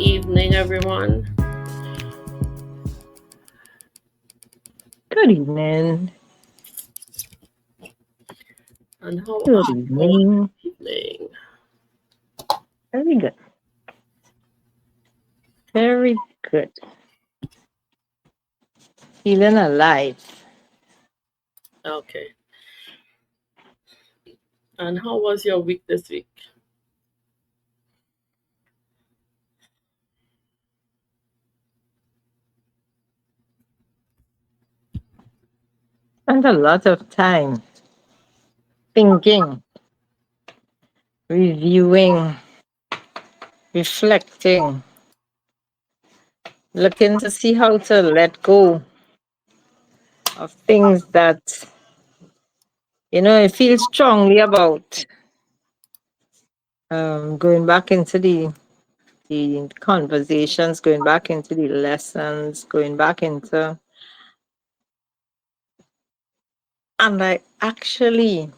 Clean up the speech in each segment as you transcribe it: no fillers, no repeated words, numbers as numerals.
evening, everyone. Good evening. And how Good are you all evening. this evening? Very good. Very good. Feeling alive. Okay. And how was your week this week? Spent a lot of time thinking, reviewing, reflecting, looking to see how to let go of things that, I feel strongly about. Going back into the conversations, going back into the lessons, going back into, and I actually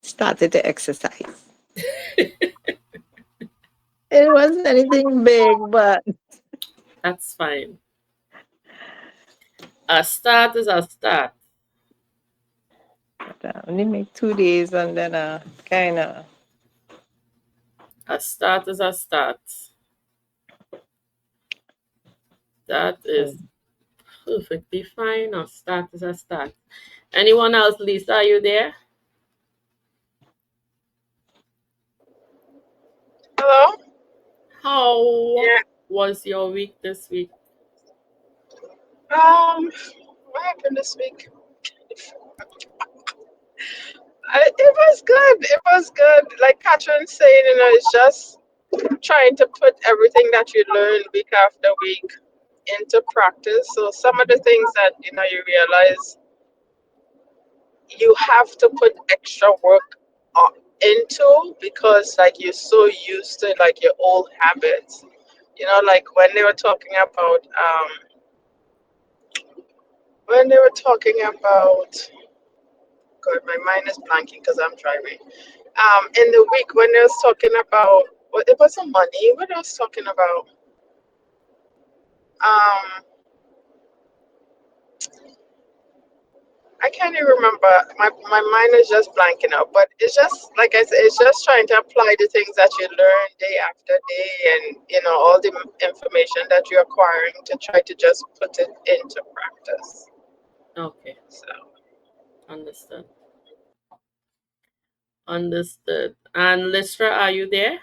started to exercise. It wasn't anything big, but That's fine. A start is a start. only make 2 days and then kind of A start is a start. That is perfectly fine. A start is a start. Anyone else? Lisa, are you there? Hello? How Yeah. was your week this week? What happened this week? It was good. It was good. Like Catherine saying, it's just trying to put everything that you learn week after week into practice. So some of the things that, you realize you have to put extra work into because like you're so used to like your old habits. Like when they were talking about God, my mind is blanking because I'm driving. In the week when they was talking about, well, it wasn't money. What I was talking about? Um, I can't even remember. My mind is just blanking out. But it's just like I said, it's just trying to apply the things that you learn day after day, and all the information that you're acquiring to try to just put it into practice. Okay, So understood. Understood. And Listra, are you there?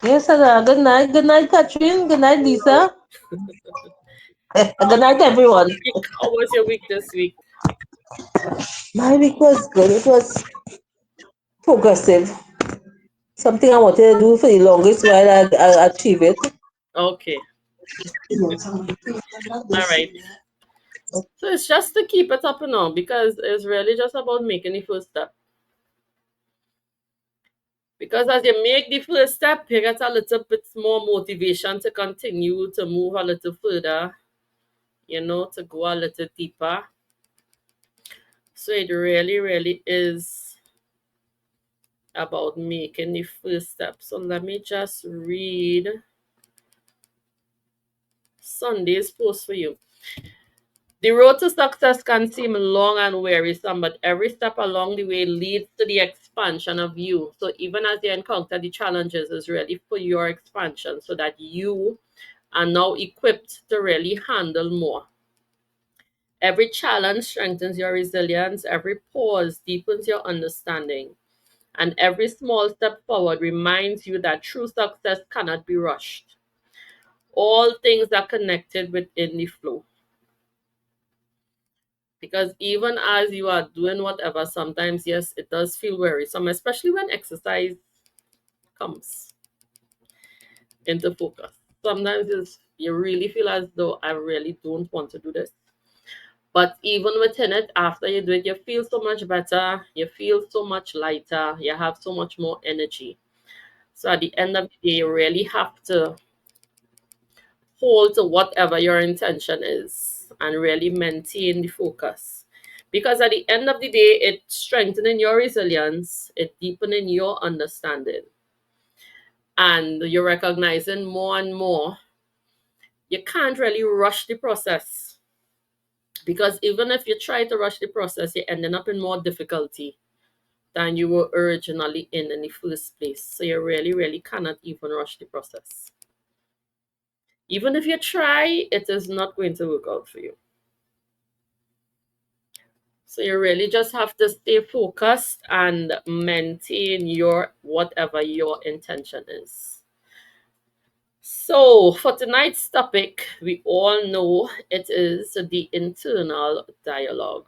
Yes, sir. Good night. Good night, Catherine. Good night, Lisa. Good night, everyone. How was your week this week? My week was good. It was progressive. Something I wanted to do for the longest while I achieve it. Okay, all right. So it's just to keep it up and on because it's really just about making the first step. Because as you make the first step, you get a little bit more motivation to continue to move a little further, to go a little deeper. So it really, really is about making the first step. So let me just read Sunday's post for you. The road to success can seem long and wearisome, but every step along the way leads to the expansion of you. So even as you encounter the challenges, is really for your expansion so that you are now equipped to really handle more. Every challenge strengthens your resilience, every pause deepens your understanding, and every small step forward reminds you that true success cannot be rushed. All things are connected within the flow. Because even as you are doing whatever, sometimes, yes, it does feel wearisome, especially when exercise comes into focus. Sometimes you really feel as though I really don't want to do this. But even within it, after you do it, you feel so much better, you feel so much lighter, you have so much more energy. So at the end of the day, you really have to hold to whatever your intention is and really maintain the focus. Because at the end of the day, it's strengthening your resilience, it deepening your understanding, and you're recognizing more and more you can't really rush the process. Because even if you try to rush the process, you're ending up in more difficulty than you were originally in the first place. So you really, really cannot even rush the process. Even if you try, it is not going to work out for you. So you really just have to stay focused and maintain your whatever your intention is. So for tonight's topic, we all know it is the internal dialogue.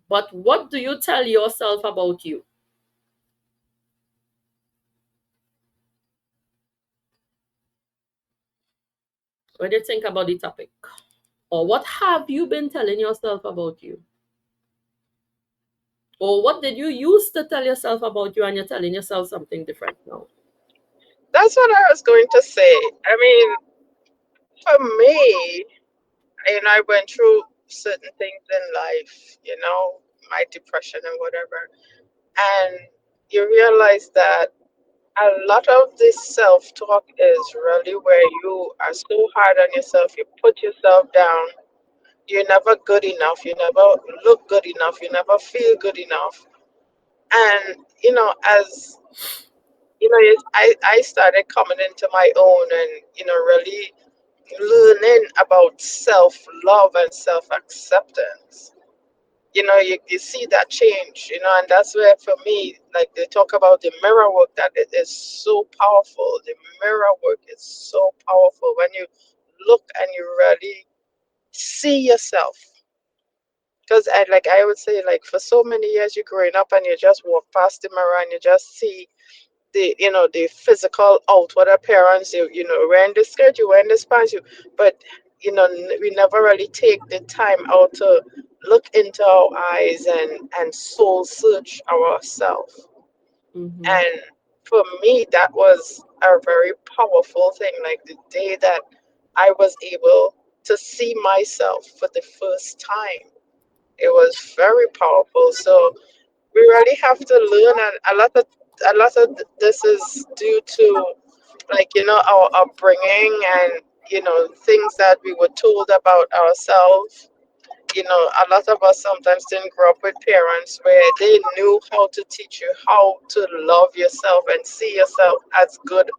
But what do you tell yourself about you? What do you think about the topic? Or what have you been telling yourself about you? Or what did you used to tell yourself about you and you're telling yourself something different now? That's what I was going to say. I mean, for me, I went through certain things in life, my depression and whatever. And you realize that a lot of this self talk is really where you are so hard on yourself. You put yourself down. You're never good enough. You never look good enough. You never feel good enough. And, as I started coming into my own and, really learning about self love and self acceptance. You see that change, and that's where for me, like they talk about the mirror work, that it is so powerful. The mirror work is so powerful when you look and you really see yourself. Because I would say, like, for so many years you're growing up and you just walk past the mirror and you just see the physical outward appearance. You wearing the skirt, you wearing the pants, but we never really take the time out to look into our eyes and soul search ourselves. Mm-hmm. And for me, that was a very powerful thing. Like the day that I was able to see myself for the first time, it was very powerful. So we really have to learn, and a lot of this is due to, like, our upbringing, and things that we were told about ourselves. A lot of us sometimes didn't grow up with parents where they knew how to teach you how to love yourself and see yourself as good,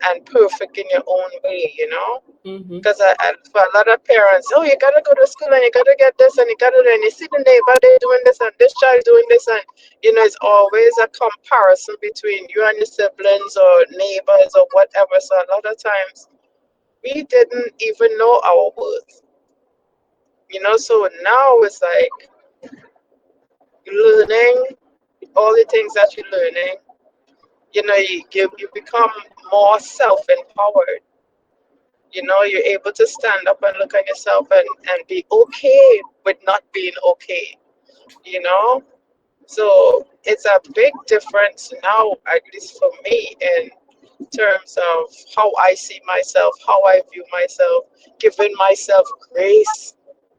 and perfect in your own way. Mm-hmm. Because for a lot of parents, oh, you gotta go to school and you gotta get this and you gotta do, and you see the neighbor, they doing this and this child doing this, and it's always a comparison between you and your siblings or neighbors or whatever. So a lot of times we didn't even know our worth. So now it's like learning all the things that you're learning. You become more self-empowered. You're able to stand up and look at yourself and be okay with not being okay, you know? So it's a big difference now, at least for me, in terms of how I see myself, how I view myself, giving myself grace,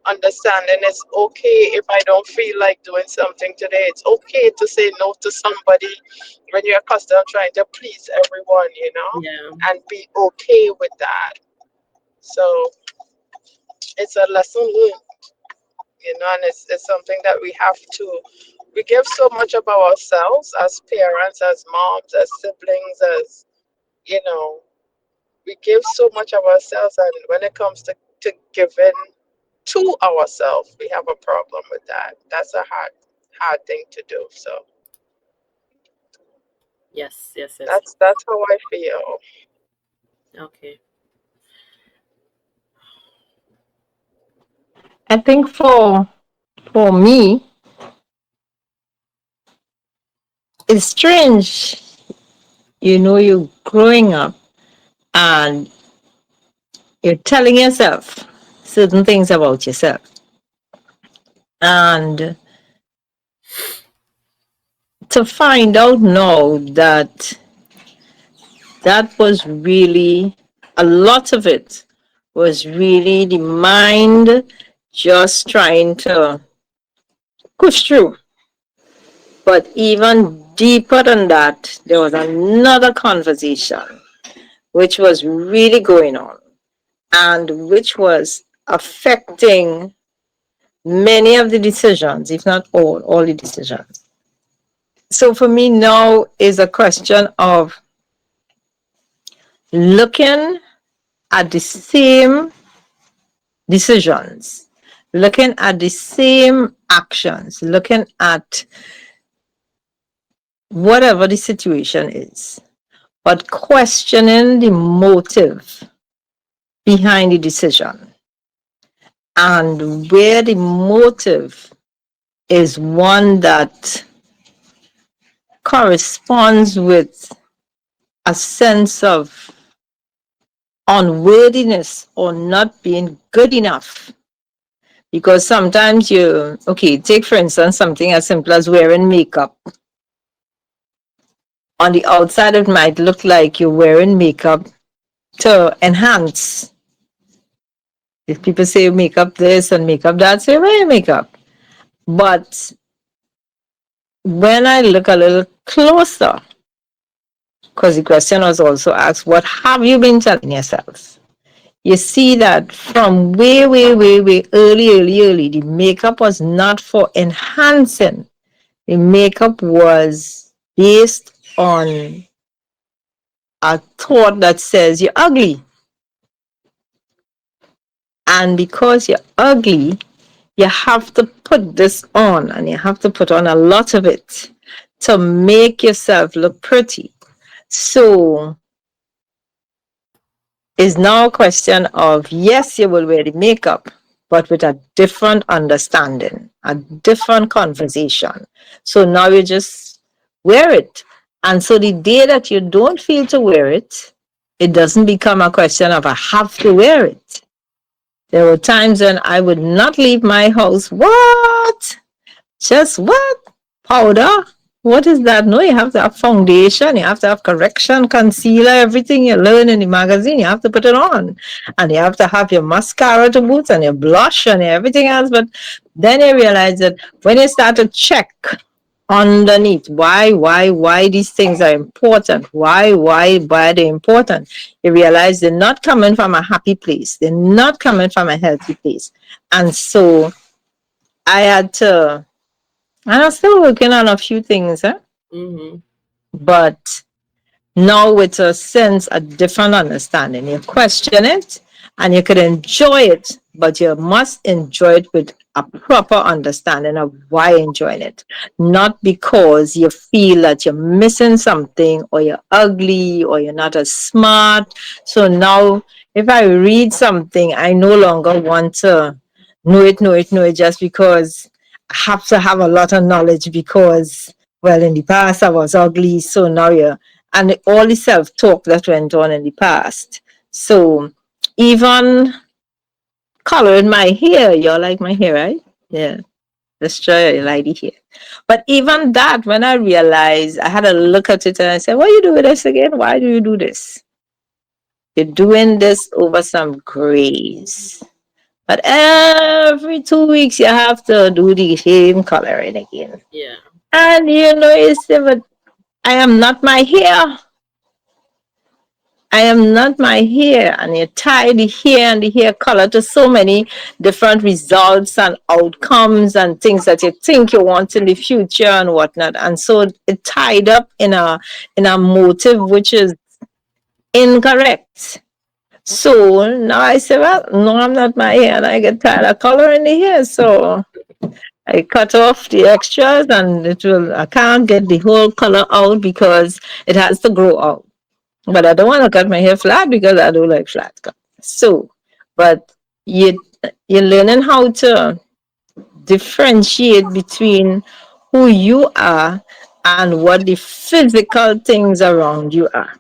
understanding it's okay if I don't feel like doing something today. It's okay to say no to somebody when you're accustomed trying to please everyone, Yeah. and be okay with that. So it's a lesson learned, and it's something that we give so much of ourselves as parents, as moms, as siblings, as, you know, we give so much of ourselves. And when it comes to giving to ourselves, we have a problem with that. That's a hard thing to do. So Yes, yes, yes. that's how I feel. Okay. I think for me, it's strange. You're growing up and you're telling yourself certain things about yourself. And to find out now that that was really a lot of it was really the mind just trying to push through. But even deeper than that, there was another conversation which was really going on and which was affecting many of the decisions, if not all the decisions. So for me now is a question of looking at the same decisions, looking at the same actions, looking at whatever the situation is, but questioning the motive behind the decision and where the motive is one that corresponds with a sense of unworthiness or not being good enough. Because sometimes okay, take for instance something as simple as wearing makeup. On the outside, it might look like you're wearing makeup to enhance. If people say makeup this and makeup that, say wear makeup. But when I look a little closer, because the question was also asked, what have you been telling yourself? You see that from way, early, the makeup was not for enhancing. The makeup was based on a thought that says you're ugly. And because you're ugly, you have to put this on, and you have to put on a lot of it to make yourself look pretty. So it's now a question of, yes, you will wear the makeup, but with a different understanding, a different conversation. So now you just wear it. And so the day that you don't feel to wear it, it doesn't become a question of I have to wear it. There were times when I would not leave my house. What? Just what? Powder? What is that? No, you have to have foundation, you have to have correction, concealer, everything you learn in the magazine, you have to put it on. And you have to have your mascara to boot and your blush and everything else. But then you realize that when you start to check underneath why these things are important, why they're important, you realize they're not coming from a happy place, they're not coming from a healthy place. And so I had to, and I'm still working on a few things, Mm-hmm. but now with a sense, a different understanding. You question it and you could enjoy it, but you must enjoy it with a proper understanding of why you're enjoying it. Not because you feel that you're missing something or you're ugly or you're not as smart. So now if I read something, I no longer want to know it just because I have to have a lot of knowledge because, well, in the past I was ugly. So now you're, and all the self-talk that went on in the past. So even coloring my hair, you like my hair, right? Yeah, let's try you like the hair. But even that, when I realized, I had a look at it and I said, what you do with this again? Why do you do this? You're doing this over some grays. But every 2 weeks, you have to do the same coloring again. Yeah. And it's, but I am not my hair. I am not my hair, and you tie the hair and the hair color to so many different results and outcomes and things that you think you want in the future and whatnot. And so it tied up in a motive which is incorrect. So now I say, well, no, I'm not my hair, and I get tired of coloring the hair. So I cut off the extras, and I can't get the whole color out because it has to grow out. But I don't want to cut my hair flat because I don't like flat cut. So, but you're learning how to differentiate between who you are and what the physical things around you are.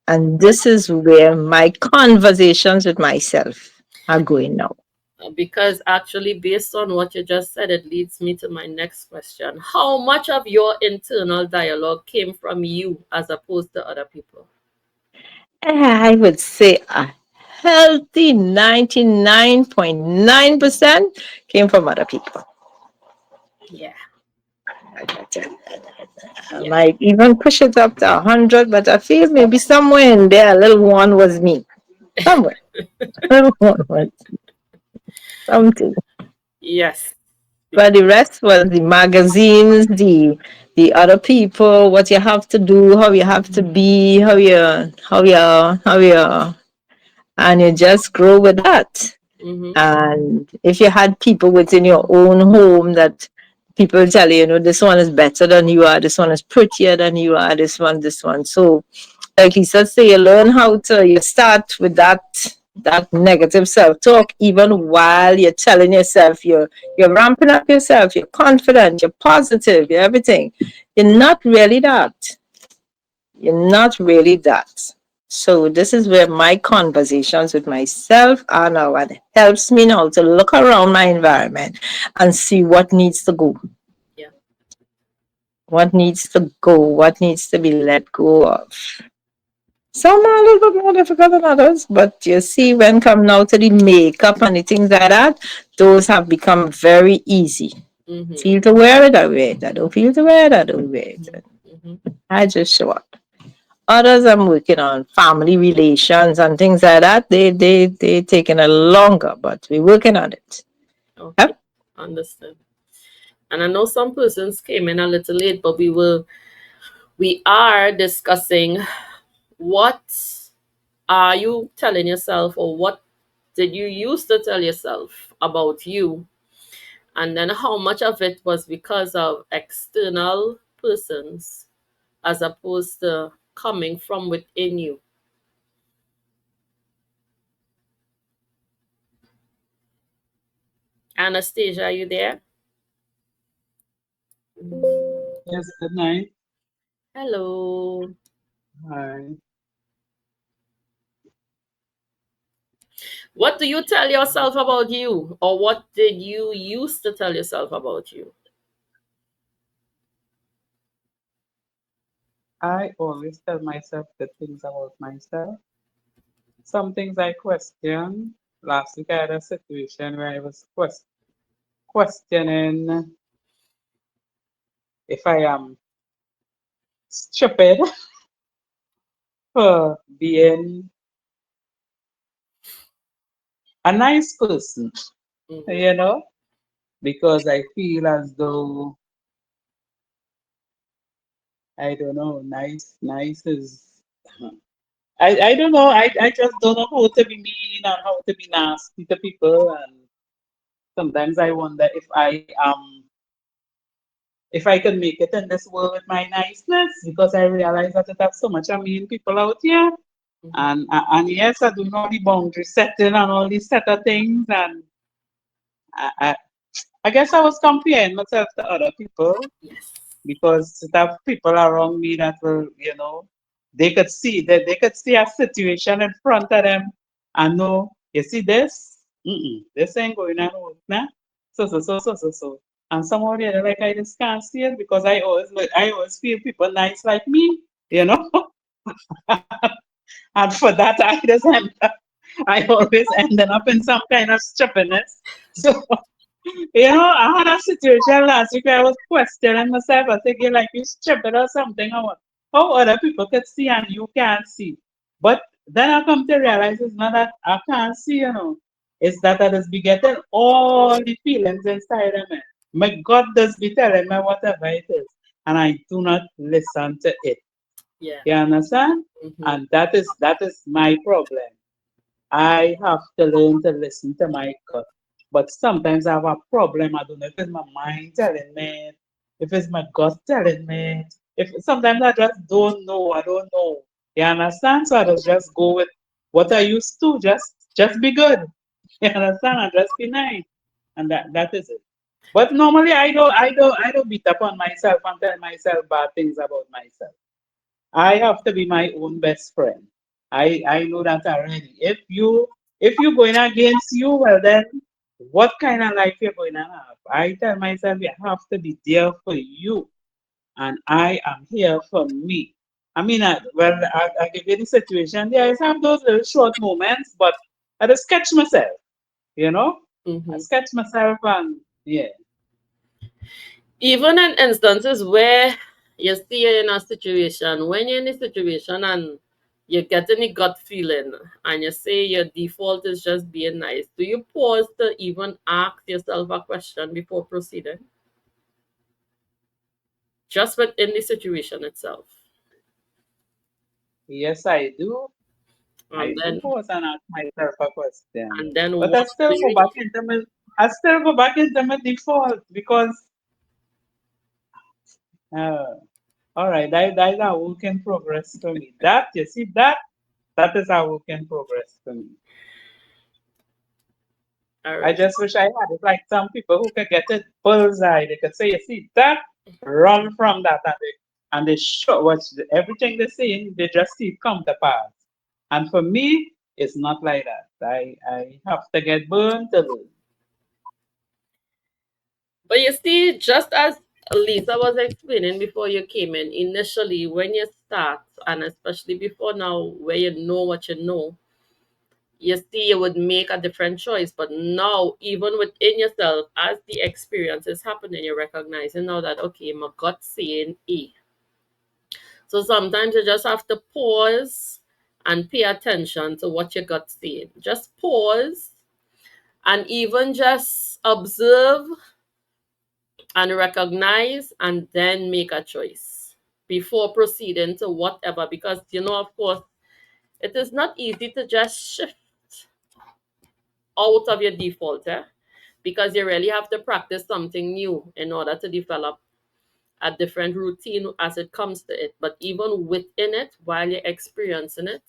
And this is where my conversations with myself are going now. Because actually, based on what you just said, it leads me to my next question. How much of your internal dialogue came from you as opposed to other people? I would say healthy 99.9% came from other people. Yeah. I Yeah. might even push it up to 100, but I feel maybe somewhere in there, a little one was me. Somewhere, a little one was something. Yes. But the rest was the magazines, the other people, what you have to do, how you have to be, how you, and you just grow with that. Mm-hmm. And if you had people within your own home that people tell you, you know, this one is better than you are, this one is prettier than you are, this one. So, like Lisa say, you learn how to, you start with that negative self-talk, even while you're telling yourself you're ramping up yourself, you're confident, you're positive, you're everything. You're not really that. You're not really that. So this is where my conversations with myself are now, and it helps me now to look around my environment and see what needs to go, Yeah. what needs to be let go of. Some are a little bit more difficult than others, but you see, when come now to the makeup and the things like that, those have become very easy. Mm-hmm. Feel to wear it, I wear it. I don't feel to wear it, I don't wear it. Mm-hmm. I just show up. Others I'm working on family relations and things like that. They taking a longer, but we're working on it. Okay. Yep. Understood. And I know some persons came in a little late, but we are discussing what are you telling yourself, or what did you used to tell yourself about you, and then how much of it was because of external persons as opposed to coming from within you. Anastasia, are you there? Yes, good night. Hello. Hi. What do you tell yourself about you, or what did you used to tell yourself about you? I always tell myself good things about myself. Some things I question. Last week I had a situation where I was questioning if I am stupid for being a nice person, Mm-hmm. you know, because I feel as though, I don't know, nice is, I don't know, I just don't know how to be mean and how to be nasty to people. And sometimes I wonder if I could make it in this world with my niceness, because I realize that it have so much of mean people out here. Mm-hmm. And yes, I do know the boundary setting and all these set of things. And I, I, I guess I was comparing myself to other people, Yes. because it have people around me that will, they could see a situation in front of them and know, you see this? This ain't going on work, nah? So. And somehow the other, like, I just can't see it, because I always feel people nice like me, you know? And for that, I always ended up in some kind of stupidness. So, I had a situation last week where I was questioning myself. I thinking, like, you stupid or something, or what? How other people could see and you can't see. But then I come to realize it's not that I can't see. It's that I just be getting all the feelings inside of me. My God does be telling me whatever it is, and I do not listen to it. Yeah. You understand? Mm-hmm. And that is my problem. I have to learn to listen to my gut. But sometimes I have a problem. I don't know if it's my mind telling me, if it's my gut telling me. If sometimes I just don't know. I don't know. You understand? So I just go with what I used to. Just be good. You understand? And just be nice. And that is it. But normally I don't beat up on myself and tell myself bad things about myself. I have to be my own best friend. I know that already. If you going against you, well then, what kind of life you're going to have? I tell myself you have to be there for you, and I am here for me. I mean, I give you the situation. There is have those little short moments, but I just sketch myself, you know? I Mm-hmm. sketch myself and yeah. Even in instances where you see you're in a situation, when you're in a situation and you get any gut feeling and you say your default is just being nice, do you pause to even ask yourself a question before proceeding? Just within the situation itself. Yes, I do. And I do then pause and ask myself a question. and then But I what still do go you back into my default because uh, all right, that is a work in progress for me. That you see that is a work in progress for me. all I right. just wish I had it like some people who could get it bullseye. They could say, you see that, run from that, and they show everything they're saying. They just see it come to pass. And for me, it's not like that. I have to get burned to learn. But you see, just as Lisa was explaining before you came in, initially when you start, and especially before now, where you know what you know, you see you would make a different choice. But now, even within yourself, as the experience is happening, you're recognizing now that okay, my gut saying A. So sometimes you just have to pause and pay attention to what your gut saying. Just pause and even just observe and recognize and then make a choice before proceeding to whatever, because you know, of course, it is not easy to just shift out of your default, because you really have to practice something new in order to develop a different routine as it comes to it. But even within it, while you're experiencing it,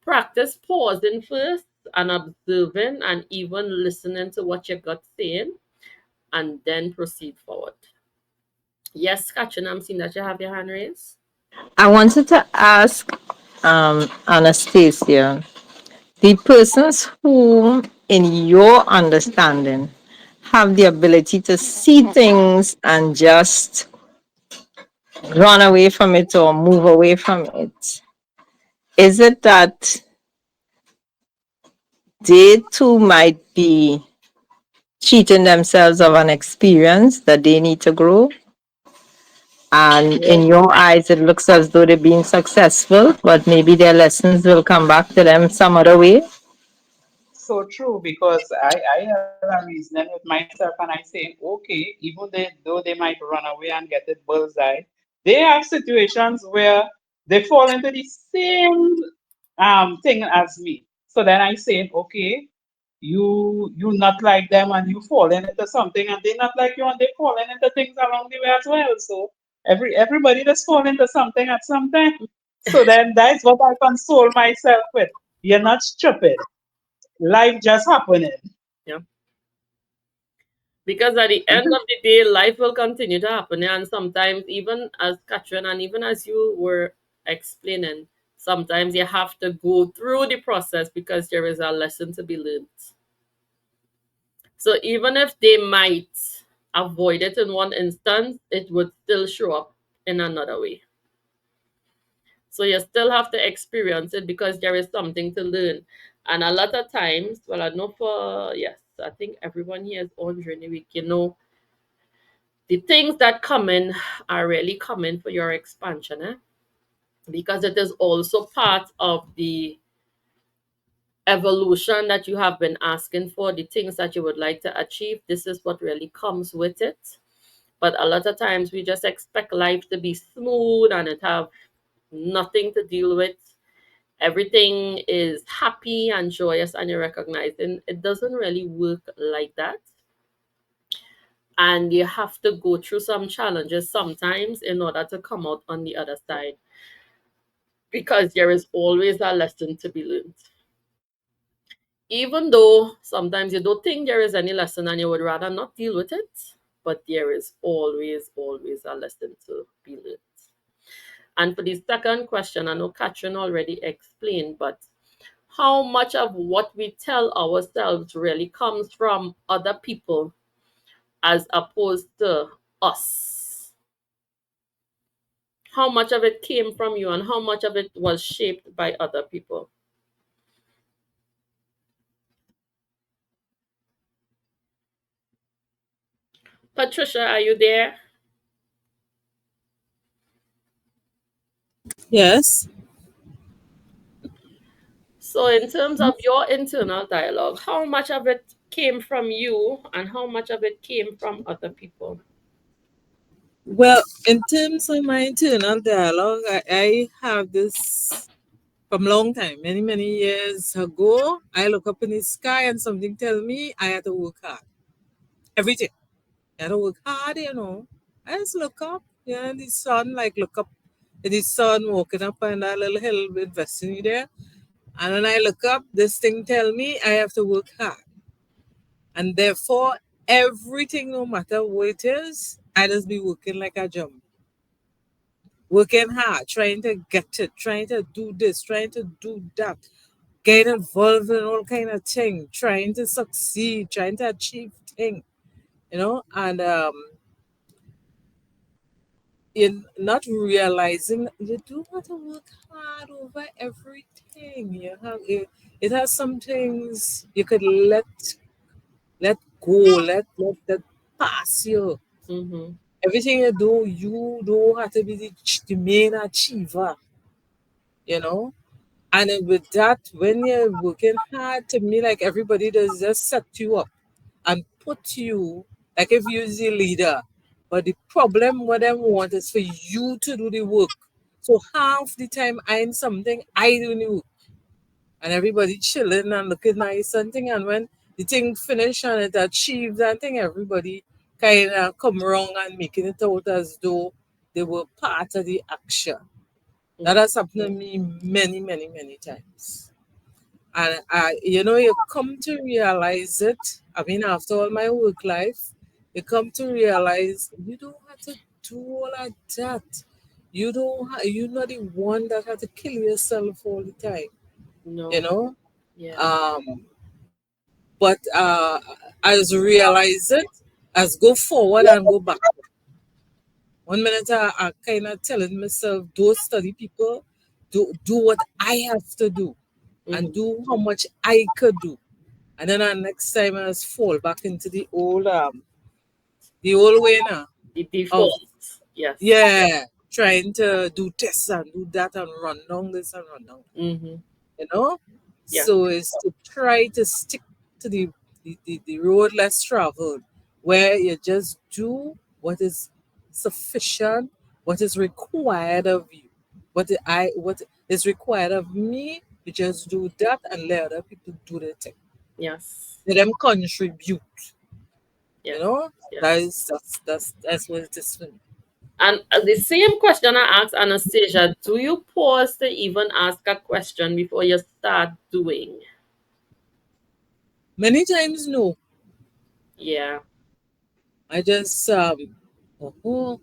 practice pausing first and observing and even listening to what your gut's saying, and then proceed forward. Yes, Katrin, I'm seeing that you have your hand raised. I wanted to ask Anastasia, the persons who, in your understanding, have the ability to see things and just run away from it or move away from it, is it that they too might be cheating themselves of an experience that they need to grow? And Yes, in your eyes, it looks as though they're being successful, but maybe their lessons will come back to them some other way. so true because I have a reasoning with myself and I say, okay, though they might run away and get it bullseye, they have situations where they fall into the same thing as me. So then I say, okay, you not like them and you falling into something and they not like you and they falling into things along the way as well. So everybody just fall into something at some time. So then that's what I console myself with. You're not stupid. Life just happening. Yeah. Because at the end of the day, life will continue to happen. And sometimes, even as Katrin and even as you were explaining, sometimes you have to go through the process because there is a lesson to be learned. So even if they might avoid it in one instance, it would still show up in another way. So you still have to experience it because there is something to learn. And a lot of times, well, I know for, yes, I think everyone here is on journey week, you know, the things that come in are really coming for your expansion, because it is also part of the evolution that you have been asking for, the things that you would like to achieve. This is what really comes with it. But a lot of times we just expect life to be smooth and it have nothing to deal with. Everything is happy and joyous, and you're recognizing it doesn't really work like that. And you have to go through some challenges sometimes in order to come out on the other side, because there is always a lesson to be learned. Even though sometimes you don't think there is any lesson and you would rather not deal with it, but there is always, always a lesson to be learned. And for the second question, I know Katrin already explained, but how much of what we tell ourselves really comes from other people as opposed to us? How much of it came from you and how much of it was shaped by other people? Patricia, are you there? Yes. So, in terms of your internal dialogue, how much of it came from you and how much of it came from other people? Well, in terms of my internal dialogue, I have this from long time, many, many years ago. I look up in the sky and something tell me I had to work hard. Everything. I had to work hard, you know. I just look up, yeah, the sun, like look up at the sun walking up on that little hill with destiny there. And when I look up, this thing tell me I have to work hard. And therefore, everything, no matter what it is, I just be working like a jump. Working hard, trying to get it, trying to do this, trying to do that, get involved in all kind of thing, trying to succeed, trying to achieve thing, you know, and in not realizing that you do have to work hard over everything. You have it has some things you could let go, let that pass you. Mm-hmm. Everything you do have to be the main achiever, you know. And then with that, when you're working hard, to me, like everybody does just set you up and put you, like if you're the leader. But the problem what they want is for you to do the work. So half the time I'm something, I do the work. And everybody chilling and looking nice and thing. And when the thing finish and it achieved and thing, everybody kind of come around and making it out as though they were part of the action. That has happened to me many, many, many times. And you know, you come to realize it. I mean, after all my work life, you come to realize you don't have to do all of that. You're not the one that have to kill yourself all the time, you No. know. Yeah. Um, but as realize it, as go forward and go back. One minute I kind of telling myself, don't study people, do what I have to do and Mm-hmm. do how much I could do. And then next time I just fall back into the old way now The of default. Yes. yeah, trying to do this and do that and run down this and run down, Mm-hmm. you know. Yeah. So it's to try to stick to the road less traveled, where you just do what is sufficient, what is required of you, what is required of me. You just do that and let other people do their thing. Yes. Let them contribute. You Yes. know, Yes. that's what it is for me. And the same question I asked Anastasia, do you pause to even ask a question before you start doing? Many times, no. Yeah. I just oh,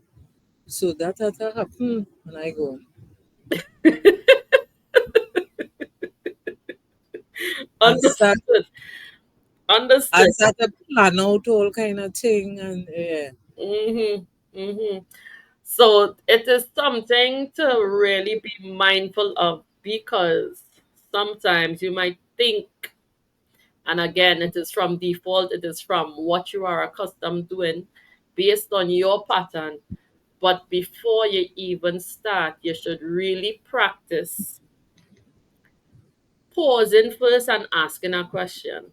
so that happened, and I go and Understood. Understood. start to plan out all kind of thing, and yeah, Mm-hmm. Mm-hmm. So it is something to really be mindful of because sometimes you might think, and again, it is from default, it is from what you are accustomed doing based on your pattern. But before you even start, you should really practice pausing first and asking a question.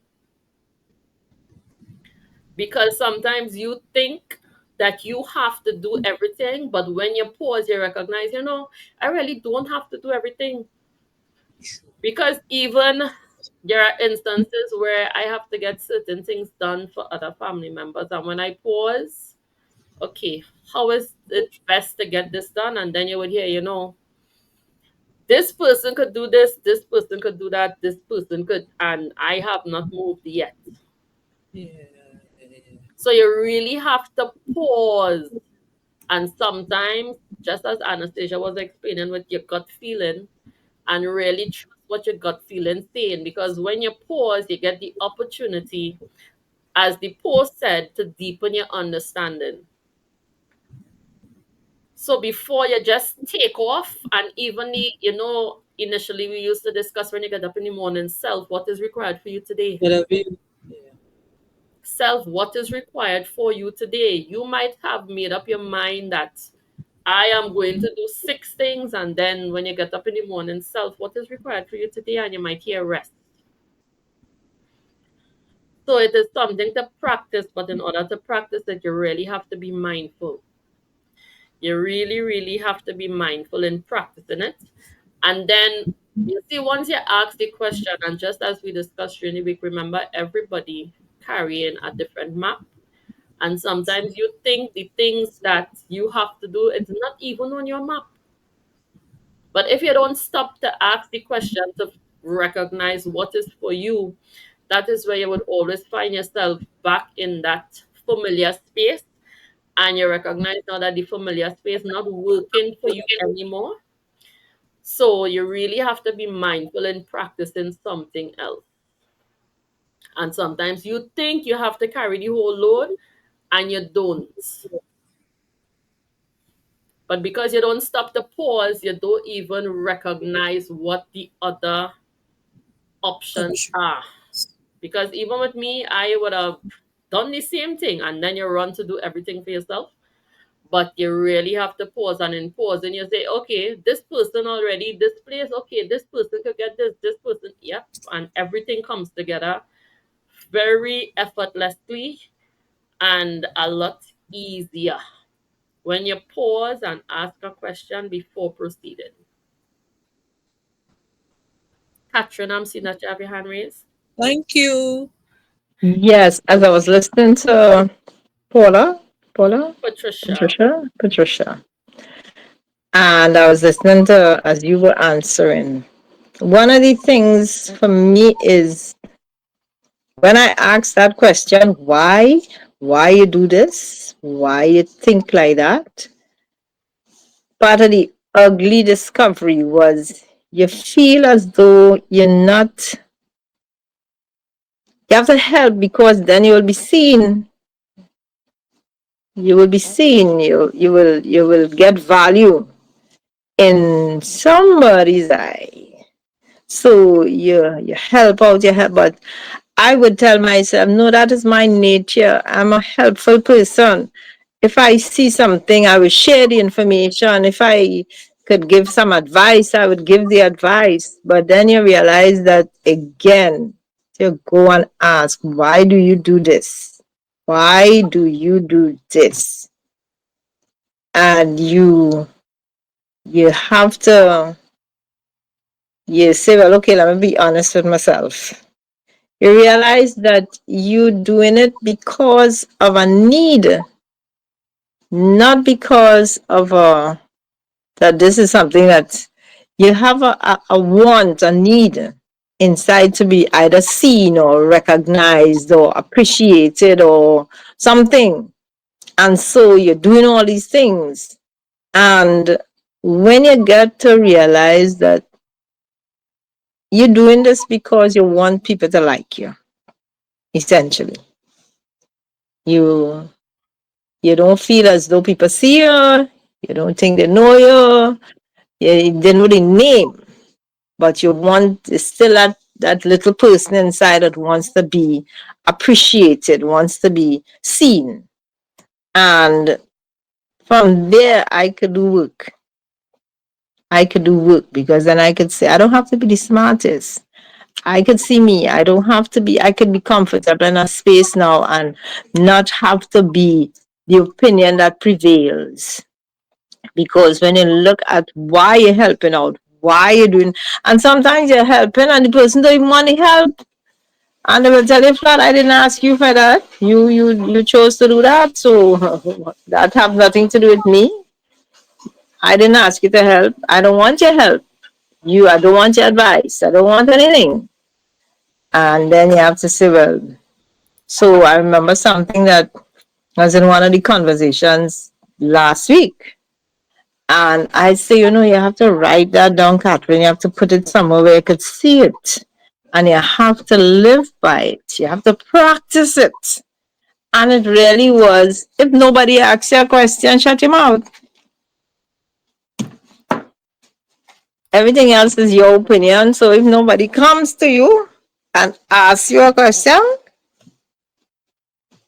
Because sometimes you think that you have to do everything, but when you pause, you recognize, I really don't have to do everything. Because even there are instances where I have to get certain things done for other family members. And when I pause, okay, how is it best to get this done? And then you would hear, this person could do this person could do that, this person could, and I have not moved yet. yeah, So you really have to pause. And sometimes, just as Anastasia was explaining with your gut feeling, and really trust what your gut feeling saying, because when you pause, you get the opportunity, as the post said, to deepen your understanding. So before you just take off, and even initially we used to discuss when you get up in the morning, self, what is required for you today. gotta be, yeah, self what is required for you today. You might have made up your mind that I am going to do 6 things, and then when you get up in the morning, self, what is required for you today? And you might hear rest. So it is something to practice, but in order to practice it, you really have to be mindful. You really, really have to be mindful in practicing it. And then you see, once you ask the question, and just as we discussed during the week, remember everybody carrying a different map. And sometimes you think the things that you have to do, it's not even on your map. But if you don't stop to ask the question to recognize what is for you, that is where you would always find yourself back in that familiar space. And you recognize now that the familiar space not working for you anymore. So you really have to be mindful in practicing something else. And sometimes you think you have to carry the whole load and you don't. But because you don't stop to pause, you don't even recognize what the other options Option. are. Because even with me, I would have done the same thing and then you run to do everything for yourself. But you really have to pause, and in pausing, you say, okay, this person already, this place, okay, this person could get this person, yep, and everything comes together very effortlessly and a lot easier when you pause and ask a question before proceeding. Catherine, I'm seeing that you have your hand raised. Thank you. Yes, as I was listening to Paula, Patricia. Patricia, and I was listening to as you were answering. One of the things for me is when I ask that question, why you do this, why you think like that. Part of the ugly discovery was you feel as though you have to help because then you will be seen. You will be seen. You will get value in somebody's eye. So you help out, you help, but I would tell myself, no, that is my nature. I'm a helpful person. If I see something, I will share the information. If I could give some advice, I would give the advice. But then you realize that again, you go and ask, why do you do this? Why do you do this? And you have to you say, well, okay, let me be honest with myself. You realize that you doing it because of a need, not because of that this is something that you have a want, a need inside to be either seen or recognized or appreciated or something. And so you're doing all these things. And when you get to realize that you're doing this because you want people to like you, essentially. You you don't feel as though people see you, you don't think they know you, they know the name, but you want it's still that little person inside that wants to be appreciated, wants to be seen. And from there I could do work. I could do work because then I could say I don't have to be the smartest. I could see me. I don't have to be, I could be comfortable in a space now and not have to be the opinion that prevails. Because when you look at why you're helping out, why you're doing, and sometimes you're helping and the person don't even want the help. And they will tell you flat, I didn't ask you for that. You chose to do that. So that have nothing to do with me. I didn't ask you to help. I don't want your help. I don't want your advice. I don't want anything. And then you have to say, well, so I remember something that was in one of the conversations last week. And I say, you have to write that down, Catherine. You have to put it somewhere where you could see it. And you have to live by it. You have to practice it. And it really was, if nobody asks you a question, shut your mouth. Everything else is your opinion. So if nobody comes to you and asks you a question,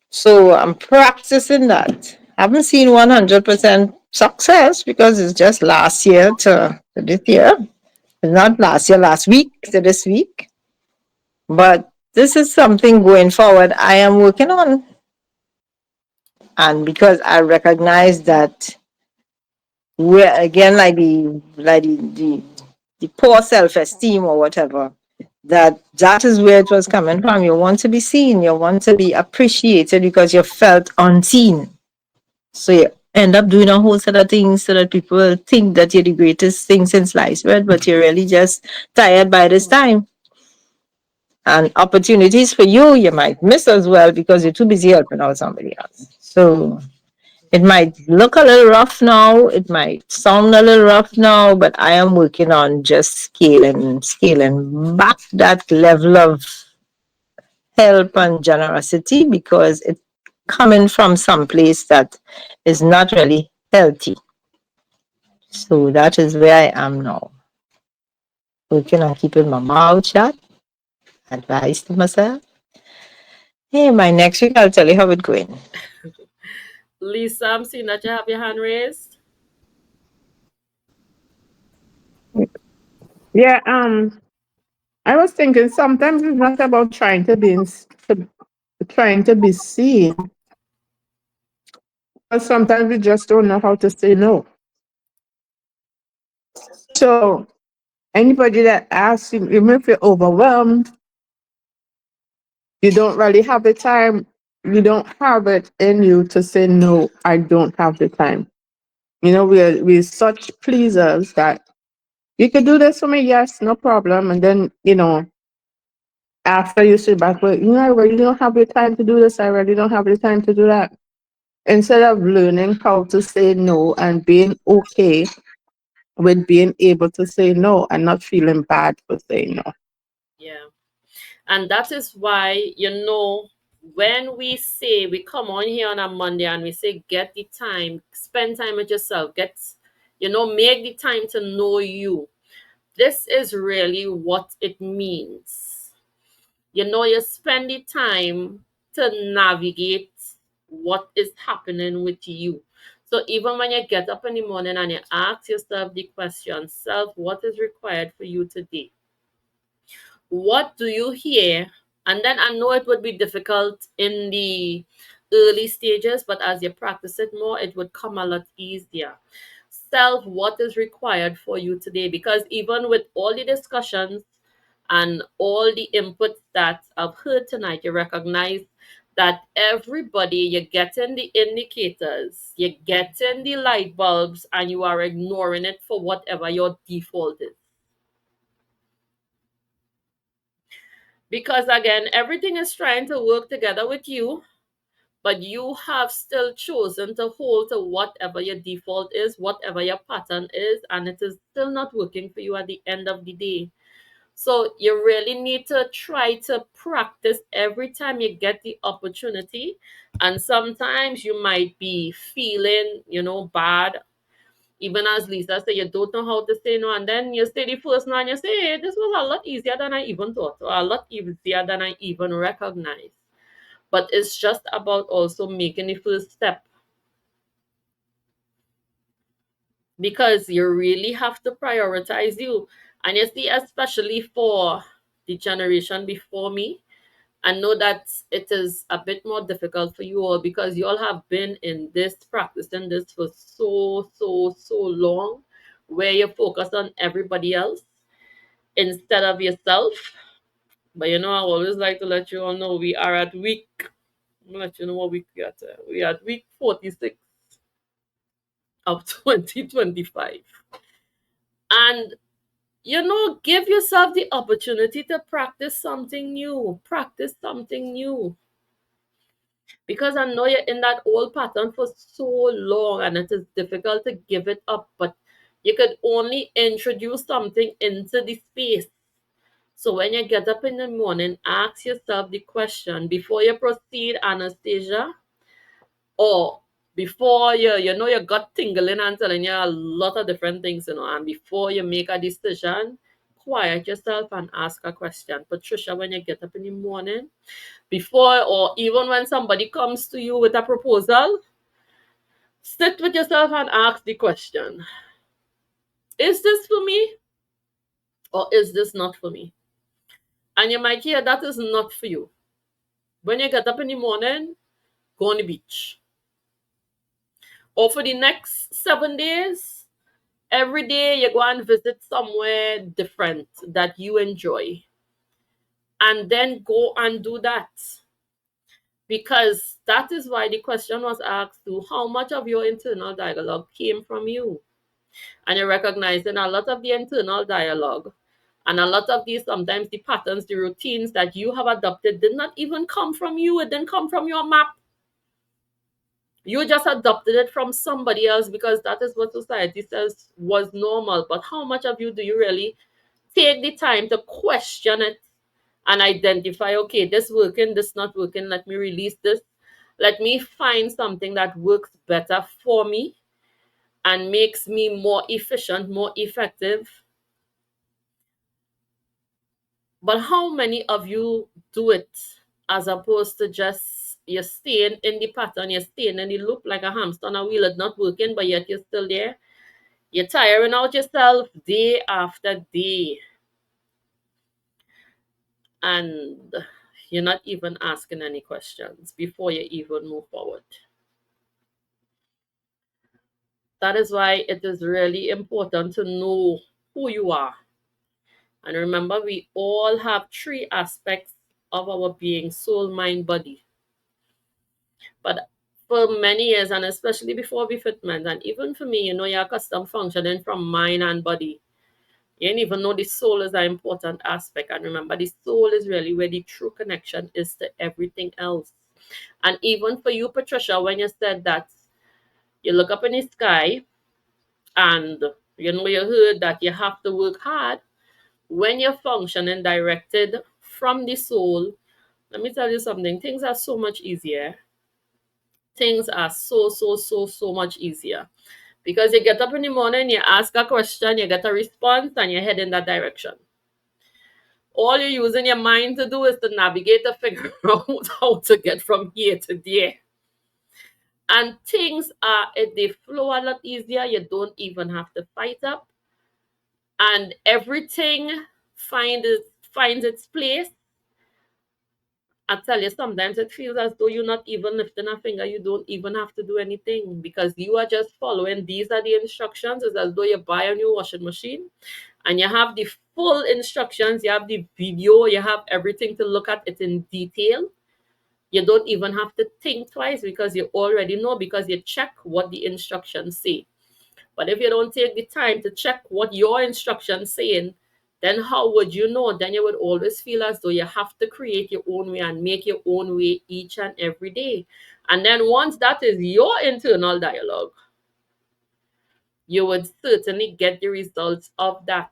So I'm practicing that. Haven't seen 100% success because it's just last year to this year. It's not last year, last week to this week. But this is something going forward I am working on. And because I recognize that we're again the poor self-esteem or whatever, that is where it was coming from. You want to be seen, you want to be appreciated because you felt unseen. So you end up doing a whole set of things so that people think that you're the greatest thing since sliced bread, but you're really just tired by this time. And opportunities for you might miss as well because you're too busy helping out somebody else. So it might look a little rough now, it might sound a little rough now, but I am working on just scaling back that level of help and generosity because it's coming from some place that is not really healthy. So that is where I am now. Working on keeping my mouth shut, advice to myself. Hey, my next week I'll tell you how it's going. Lisa, I'm seeing that you have your hand raised. Yeah, I was thinking sometimes it's not about trying to be seen, but sometimes we just don't know how to say no. So anybody that asks you, even if you're overwhelmed, you don't really have the time, you don't have it in you to say no, I don't have the time. You know, we're such pleasers that you could do this for me, yes, no problem. And then, after you sit back, well, I really don't have the time to do this, I really don't have the time to do that. Instead of learning how to say no and being okay with being able to say no and not feeling bad for saying no. Yeah. And that is why, when we come on here on a Monday and we say, get the time, spend time with yourself, make the time to know you. This is really what it means. You spend the time to navigate what is happening with you. So even when you get up in the morning and you ask yourself the question, self, what is required for you today? What do you hear? And then I know it would be difficult in the early stages, but as you practice it more, it would come a lot easier. Self, what is required for you today? Because even with all the discussions and all the inputs that I've heard tonight, you recognize that everybody, you're getting the indicators, you're getting the light bulbs, and you are ignoring it for whatever your default is. Because again, everything is trying to work together with you, but you have still chosen to hold to whatever your default is, whatever your pattern is, and it is still not working for you at the end of the day. So you really need to try to practice every time you get the opportunity. And sometimes you might be feeling, bad. Even as Lisa said, you don't know how to say no, and then you say the first no, and you say, hey, this was a lot easier than I even thought, or a lot easier than I even recognized. But it's just about also making the first step, because you really have to prioritize you. And you see, especially for the generation before me, I know that it is a bit more difficult for you all because you all have been in this, practicing this for so long, where you focus on everybody else instead of yourself. But I always like to let you all know we are at week, I'm gonna let you know what week we are at. We are at week 46 of 2025. And give yourself the opportunity to practice something new. Practice something new. Because I know you're in that old pattern for so long and it is difficult to give it up, but you could only introduce something into the space. So when you get up in the morning, ask yourself the question before you proceed, Anastasia, or before your gut tingling and telling you a lot of different things, and before you make a decision, quiet yourself and ask a question. Patricia, when you get up in the morning, before or even when somebody comes to you with a proposal, sit with yourself and ask the question, is this for me or is this not for me? And you might hear that is not for you. When you get up in the morning, go on the beach. Or for the next 7 days, every day you go and visit somewhere different that you enjoy. And then go and do that. Because that is why the question was asked to how much of your internal dialogue came from you. And you're recognizing a lot of the internal dialogue and a lot of these, sometimes the patterns, the routines that you have adopted did not even come from you. It didn't come from your map. You just adopted it from somebody else because that is what society says was normal. But how much of you do you really take the time to question it and identify, okay, this working, this not working, let me release this. Let me find something that works better for me and makes me more efficient, more effective. But how many of you do it as opposed to just you're staying in the pattern, you're staying in the loop like a hamster on a wheel, it's not working, but yet you're still there. You're tiring out yourself day after day. And you're not even asking any questions before you even move forward. That is why it is really important to know who you are. And remember, we all have 3 aspects of our being: soul, mind, body. But for many years, and especially before refitment, and even for me, you're accustomed functioning from mind and body. You didn't even know the soul is an important aspect. And remember, the soul is really where the true connection is to everything else. And even for you, Patricia, when you said that you look up in the sky and you heard that you have to work hard, when you're functioning directed from the soul, let me tell you something, things are so much easier. Things are so much easier. Because you get up in the morning, you ask a question, you get a response, and you head in that direction. All you're using your mind to do is to navigate to figure out how to get from here to there. And things they flow a lot easier. You don't even have to fight up. And everything finds its place. I tell you, sometimes it feels as though you're not even lifting a finger. You don't even have to do anything because you are just following. These are the instructions. It's as though you buy a new washing machine and you have the full instructions. You have the video. You have everything to look at it in detail. You don't even have to think twice because you already know, because you check what the instructions say. But if you don't take the time to check what your instructions saying, then how would you know? Then you would always feel as though you have to create your own way and make your own way each and every day. And then once that is your internal dialogue, you would certainly get the results of that.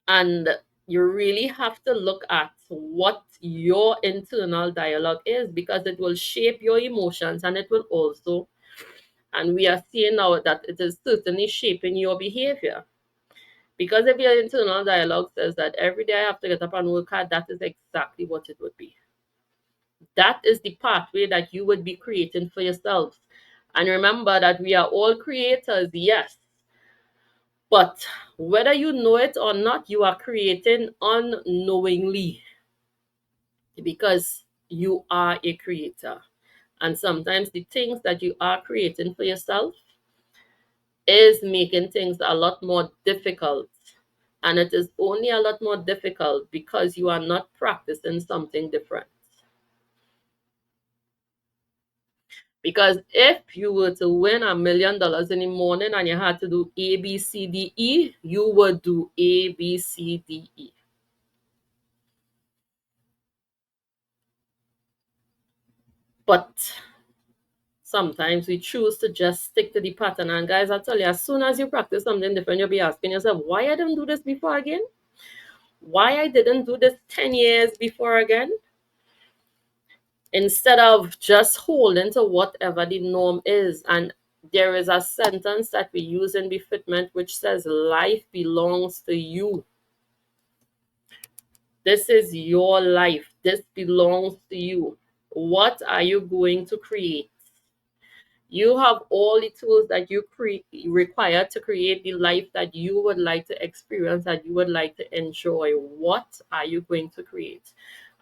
And you really have to look at what your internal dialogue is, because it will shape your emotions, and it will also, and we are seeing now that it is certainly shaping your behavior. Because if your internal dialogue says that every day I have to get up and work hard, that is exactly what it would be. That is the pathway that you would be creating for yourself. And remember that we are all creators, yes. But whether you know it or not, you are creating unknowingly, because you are a creator. And sometimes the things that you are creating for yourself is making things a lot more difficult. And it is only a lot more difficult because you are not practicing something different. Because if you were to win $1 million in the morning and you had to do A, B, C, D, E, you would do A, B, C, D, E. But sometimes we choose to just stick to the pattern. And guys, I tell you, as soon as you practice something different, you'll be asking yourself, why I didn't do this before again? Why I didn't do this 10 years before again? Instead of just holding to whatever the norm is. And there is a sentence that we use in befitment which says, life belongs to you. This is your life. This belongs to you. What are you going to create? You have all the tools that you require to create the life that you would like to experience, that you would like to enjoy. What are you going to create?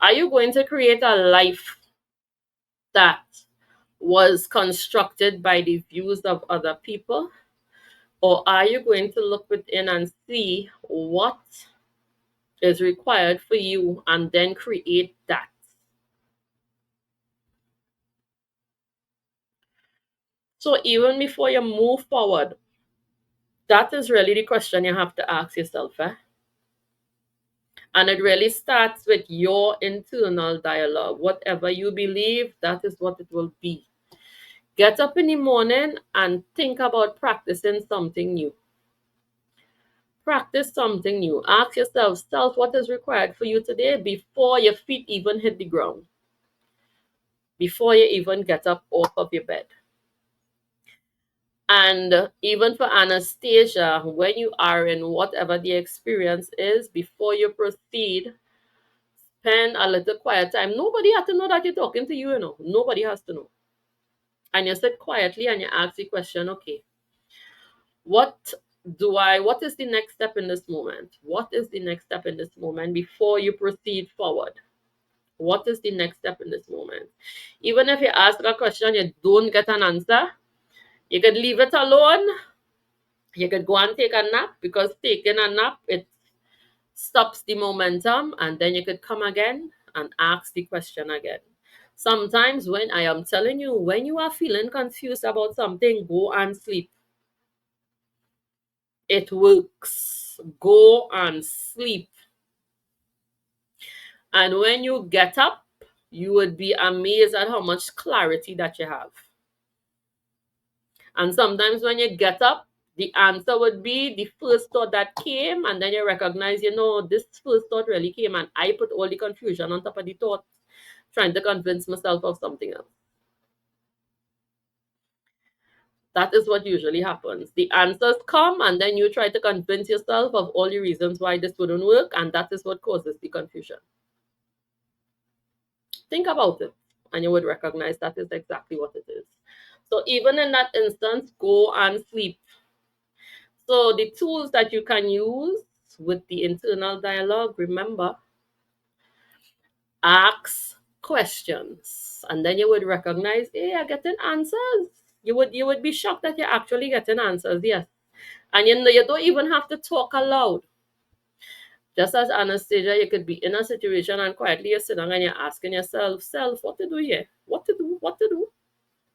Are you going to create a life that was constructed by the views of other people? Or are you going to look within and see what is required for you and then create that? So even before you move forward, that is really the question you have to ask yourself. And it really starts with your internal dialogue. Whatever you believe, that is what it will be. Get up in the morning and think about practicing something new. Practice something new. Ask yourself, what is required for you today before your feet even hit the ground, before you even get up off of your bed. And even for Anastasia, when you are in whatever the experience is, before you proceed, spend a little quiet time. Nobody has to know that you're talking to you, Nobody has to know. And you sit quietly and you ask the question, okay, what is the next step in this moment? What is the next step in this moment before you proceed forward? What is the next step in this moment? Even if you ask a question, you don't get an answer, you could leave it alone. You could go and take a nap, because taking a nap, it stops the momentum, and then you could come again and ask the question again. Sometimes when I am telling you, when you are feeling confused about something, go and sleep. It works. Go and sleep. And when you get up, you would be amazed at how much clarity that you have. And sometimes when you get up, the answer would be the first thought that came, and then you recognize, this first thought really came, and I put all the confusion on top of the thought, trying to convince myself of something else. That is what usually happens. The answers come, and then you try to convince yourself of all the reasons why this wouldn't work, and that is what causes the confusion. Think about it, and you would recognize that is exactly what it is. So even in that instance, go and sleep. So the tools that you can use with the internal dialogue, remember, ask questions, and then you would recognize, hey, you're getting answers. You would be shocked that you're actually getting answers, yes. And you don't even have to talk aloud. Just as Anastasia, you could be in a situation and quietly you're sitting and you're asking yourself, what to do here? What to do? What to do?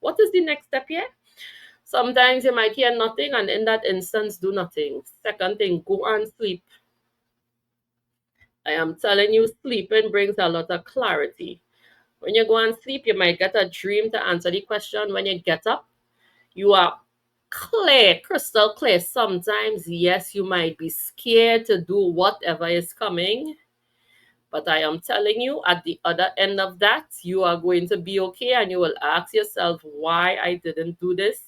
What is the next step here? Sometimes you might hear nothing, and in that instance, do nothing. Second thing, go and sleep. I am telling you, sleeping brings a lot of clarity. When you go and sleep, you might get a dream to answer the question. When you get up, you are clear, crystal clear. Sometimes, yes, you might be scared to do whatever is coming, but I am telling you, at the other end of that, you are going to be okay, and you will ask yourself why I didn't do this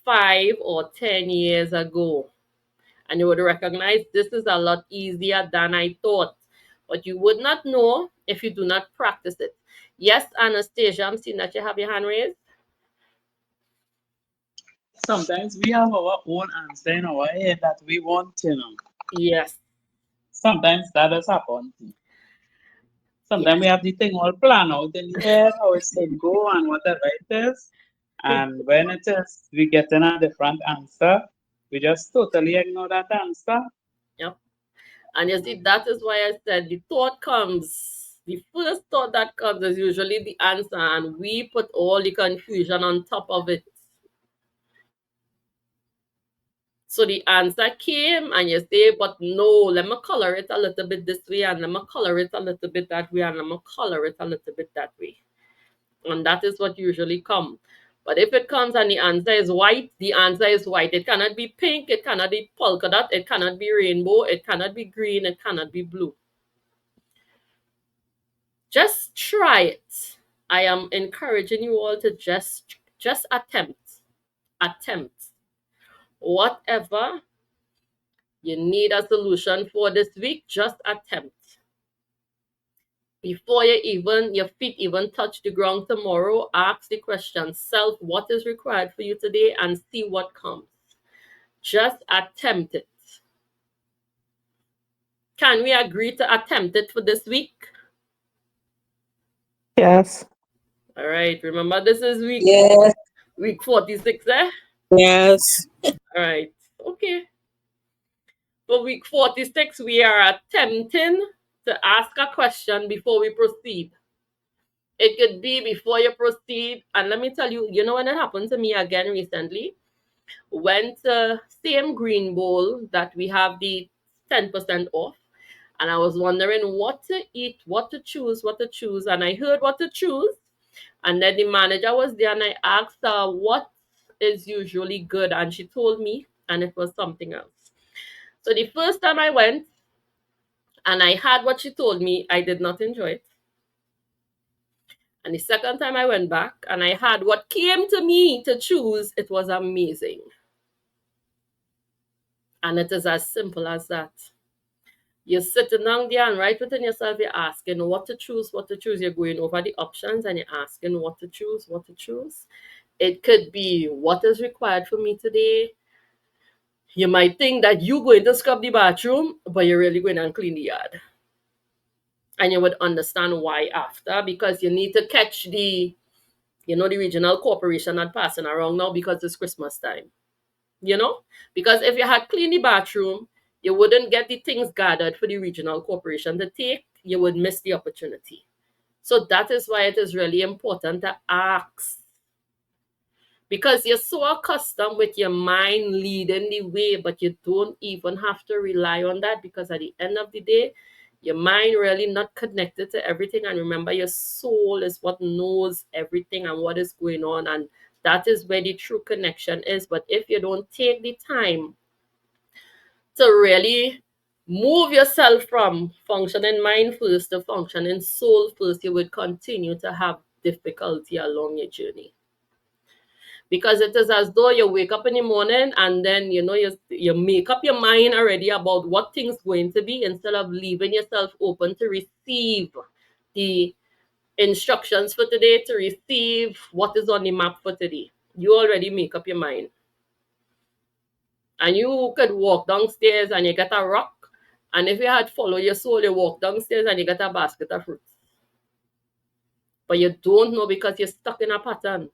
5 or 10 years ago. And you would recognize this is a lot easier than I thought. But you would not know if you do not practice it. Yes, Anastasia, I'm seeing that you have your hand raised. Sometimes we have our own answer in our head that we want, Yes. Sometimes that does happen. Sometimes Yes. we have the thing all planned out in the head, how it should go and whatever it is. And when it is, we get in a different answer. We just totally ignore that answer. Yep. And you see, that is why I said the thought comes. The first thought that comes is usually the answer, and we put all the confusion on top of it. So the answer came, and you say, but no, let me color it a little bit this way, and let me color it a little bit that way, and let me color it a little bit that way. And that is what usually comes. But if it comes and the answer is white, the answer is white. It cannot be pink, it cannot be polka dot, it cannot be rainbow, it cannot be green, it cannot be blue. Just try it. I am encouraging you all to just attempt. attempt. Whatever you need a solution for this week, just attempt. Before your feet even touch the ground tomorrow, ask the question, self, what is required for you today, and see what comes. Just attempt it. Can we agree to attempt it for this week? Yes. All right. Remember, this is Yes. week 46, eh? Yes. All right. Okay. For week 46, we are attempting to ask a question before we proceed. It could be before you proceed. And let me tell you, you know when it happened to me again recently? Went to same green bowl that we have the 10% off. And I was wondering what to eat, what to choose. And I heard what to choose. And then the manager was there and I asked her what is usually good. And she told me, and it was something else. So the first time I went and I had what she told me, I did not enjoy it. And the second time I went back and I had what came to me to choose, it was amazing. And it is as simple as that. You're sitting down there and right within yourself, you're asking what to choose. You're going over the options and you're asking what to choose. It could be what is required for me today. You might think that you're going to scrub the bathroom, but you're really going to clean the yard. And you would understand why after, because you need to catch the regional corporation not passing around now because it's Christmas time. Because if you had cleaned the bathroom, you wouldn't get the things gathered for the regional corporation to take. You would miss the opportunity. So that is why it is really important to ask. Because you're so accustomed with your mind leading the way, but you don't even have to rely on that, because at the end of the day, your mind really not connected to everything. And remember, your soul is what knows everything and what is going on. And that is where the true connection is. But if you don't take the time to really move yourself from functioning mind first to functioning soul first, you would continue to have difficulty along your journey. Because it is as though you wake up in the morning and then you make up your mind already about what things going to be, instead of leaving yourself open to receive the instructions for today, to receive what is on the map for today. You already make up your mind. And you could walk downstairs and you get a rock, and if you had followed your soul, you walk downstairs and you get a basket of fruits. But you don't know because you're stuck in a pattern.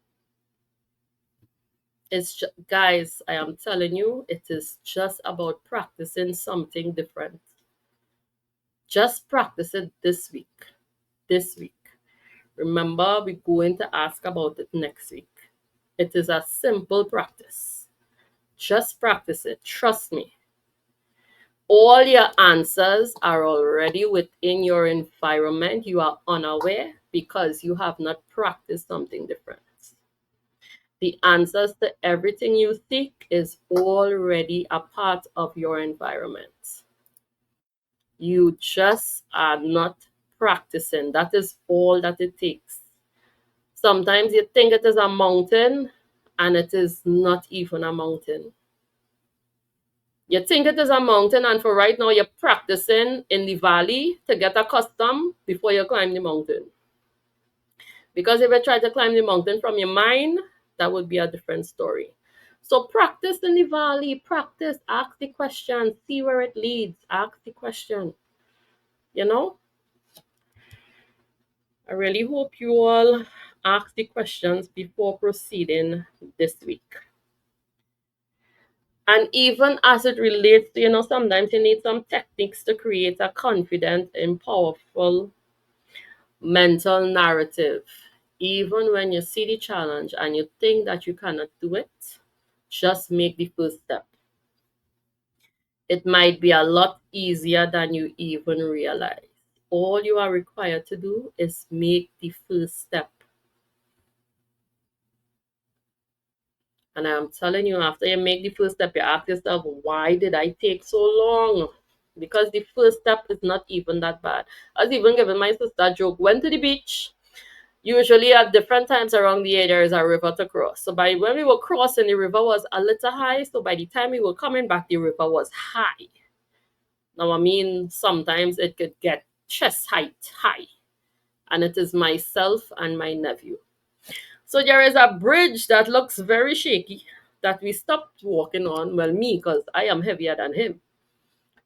Guys, I am telling you, it is just about practicing something different. Just practice it this week. Remember, we're going to ask about it next week. It is a simple practice. Just practice it. Trust me. All your answers are already within your environment. You are unaware because you have not practiced something different. The answers to everything you seek is already a part of your environment. You just are not practicing. That is all that it takes. Sometimes you think it is a mountain, and it is not even a mountain. You think it is a mountain, and for right now, you're practicing in the valley to get accustomed before you climb the mountain. Because if you try to climb the mountain from your mind, that would be a different story. So practice in the valley, practice, ask the question, see where it leads, ask the question. I really hope you all ask the questions before proceeding this week. And even as it relates to, sometimes you need some techniques to create a confident and powerful mental narrative. Even when you see the challenge and you think that you cannot do it, just make the first step. It might be a lot easier than you even realize. All you are required to do is make the first step. And I'm telling you, after you make the first step, you ask yourself, why did I take so long? Because the first step is not even that bad. I was even giving my sister a joke. Went to the beach. usually at different times around the area there is a river to cross. So by when we were crossing, the river was a little high. So by the time we were coming back, the river was high. Now, I mean, sometimes it could get chest height high. And it is myself and my nephew. So there is a bridge that looks very shaky that we stopped walking on. Well, me, because I am heavier than him.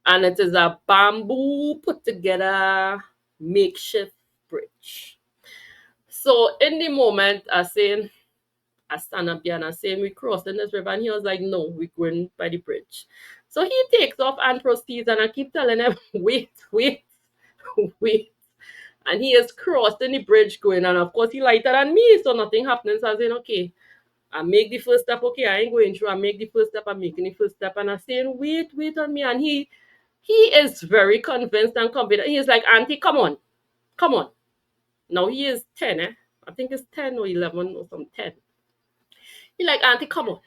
And it is a bamboo put together makeshift bridge. So in the moment, I stand up there and I saying we crossing this river, and he was like, no, we're going by the bridge. So he takes off and proceeds, and I keep telling him, wait, wait, wait. And he is crossing the bridge going, and of course he lighter than me, so nothing happening. So I saying, okay, I make the first step, okay, I ain't going through. I make the first step, I'm making the first step, and I'm saying, wait on me. And he is very convinced and confident. He is like, Auntie, come on, come on. Now he is 10, eh? I think it's 10 or 11 or some 10. He like, Auntie, come on.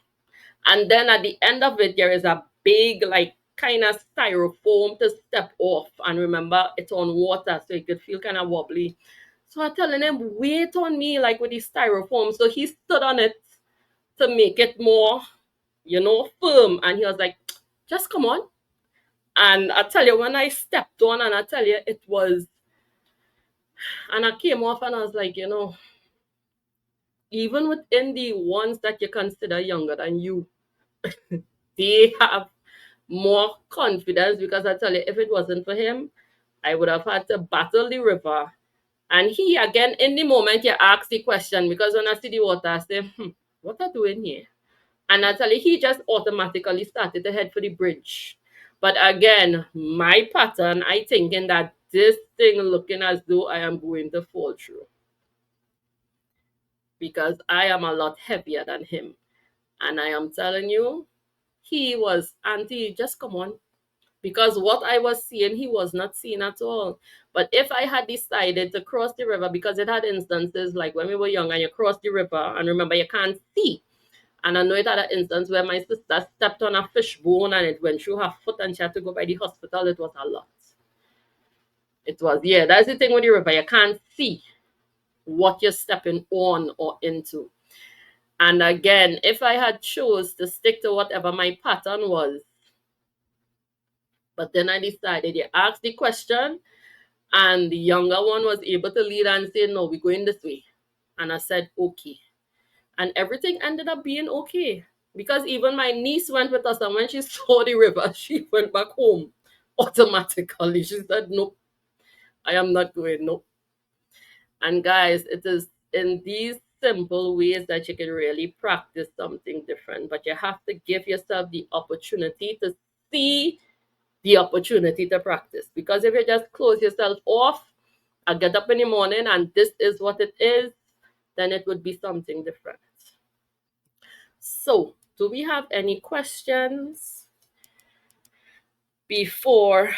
And then at the end of it, there is a big, like, kind of styrofoam to step off. And remember, it's on water, so it could feel kind of wobbly. So I'm telling him, wait on me, like with the styrofoam. So he stood on it to make it more, firm. And he was like, just come on. And I tell you, when I stepped on, and I tell you, it was, and I came off and I was like, even within the ones that you consider younger than you, they have more confidence, because I tell you, if it wasn't for him, I would have had to battle the river. And he, again, in the moment, you ask the question, because when I see the water, I say, what are you doing here? And I tell you, he just automatically started to head for the bridge. But again, my pattern, I thinking that this thing looking as though I am going to fall through, because I am a lot heavier than him. And I am telling you, he was, Auntie, just come on. Because what I was seeing, he was not seeing at all. But if I had decided to cross the river, because it had instances like when we were young and you cross the river, and remember, you can't see. And I know it had an instance where my sister stepped on a fish bone and it went through her foot and she had to go by the hospital. It was a lot. It was, yeah, that's the thing with the river. You can't see what you're stepping on or into. And again, if I had chose to stick to whatever my pattern was, but then I decided, you asked the question, and the younger one was able to lead and say, no, we're going this way. And I said, okay. And everything ended up being okay. Because even my niece went with us, and when she saw the river, she went back home automatically. She said, nope, I am not going, nope. And guys, it is in these simple ways that you can really practice something different. But you have to give yourself the opportunity to see the opportunity to practice. Because if you just close yourself off, I get up in the morning and this is what it is, then it would be something different. So, do we have any questions before?